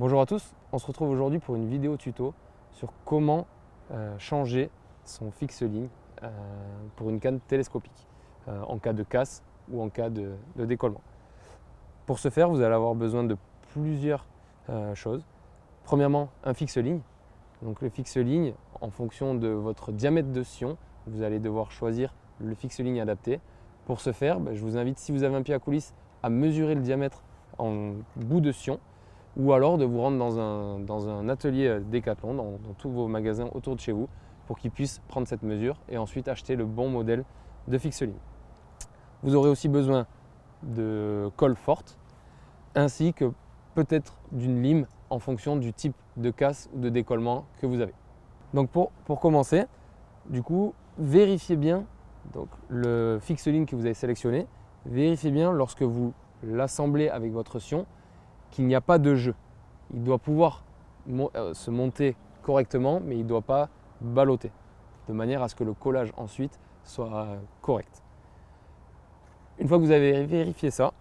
Bonjour à tous, on se retrouve aujourd'hui pour une vidéo tuto sur comment changer son fixe-ligne pour une canne télescopique en cas de casse ou en cas de décollement. Pour ce faire, vous allez avoir besoin de plusieurs choses. Premièrement, un fixe-ligne. Donc le fixe-ligne, en fonction de votre diamètre de sillon, vous allez devoir choisir le fixe-ligne adapté. Pour ce faire, je vous invite, si vous avez un pied à coulisse, à mesurer le diamètre en bout de sillon, ou alors de vous rendre dans un atelier Decathlon, dans tous vos magasins autour de chez vous, pour qu'ils puissent prendre cette mesure et ensuite acheter le bon modèle de fixe-ligne. Vous aurez aussi besoin de colle forte, ainsi que peut-être d'une lime en fonction du type de casse ou de décollement que vous avez. Donc pour commencer, du coup, vérifiez bien donc, le fixe-ligne que vous avez sélectionné, vérifiez bien lorsque vous l'assemblez avec votre sillon qu'il n'y a pas de jeu. Il doit pouvoir se monter correctement, mais il ne doit pas balloter, de manière à ce que le collage ensuite soit correct. Une fois que vous avez vérifié ça,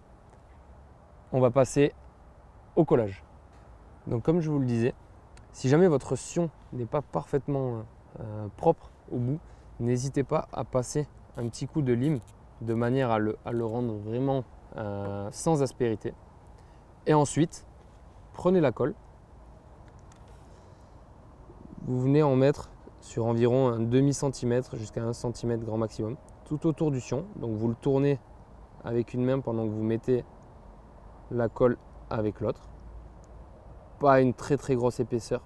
on va passer au collage. Donc comme je vous le disais, si jamais votre sillon n'est pas parfaitement propre au bout, n'hésitez pas à passer un petit coup de lime de manière à le rendre vraiment sans aspérité. Et ensuite, prenez la colle, vous venez en mettre sur environ un demi-centimètre jusqu'à 1 cm grand maximum, tout autour du sillon. Donc vous le tournez avec une main pendant que vous mettez la colle avec l'autre. Pas une très grosse épaisseur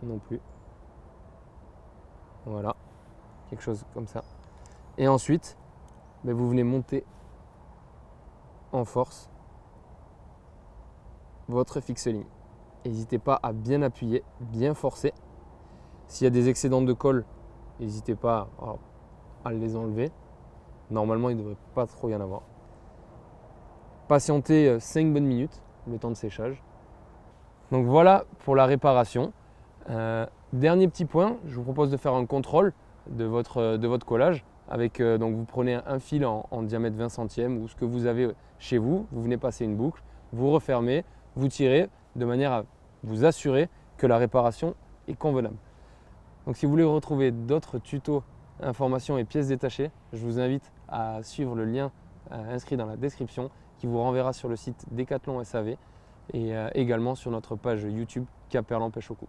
non plus. Voilà, quelque chose comme ça. Et ensuite, vous venez monter en force votre fixe-ligne. N'hésitez pas à bien appuyer, bien forcer. S'il y a des excédents de colle, n'hésitez pas à les enlever. Normalement, il ne devrait pas trop y en avoir. Patientez 5 bonnes minutes, le temps de séchage. Donc voilà pour la réparation. Dernier petit point, je vous propose de faire un contrôle de votre collage. Donc vous prenez un fil en diamètre 20 centièmes ou ce que vous avez chez vous, vous venez passer une boucle, vous refermez, vous tirez de manière à vous assurer que la réparation est convenable. Donc si vous voulez retrouver d'autres tutos, informations et pièces détachées, je vous invite à suivre le lien inscrit dans la description qui vous renverra sur le site Decathlon SAV et également sur notre page YouTube Quimperlé Pêche au Coup.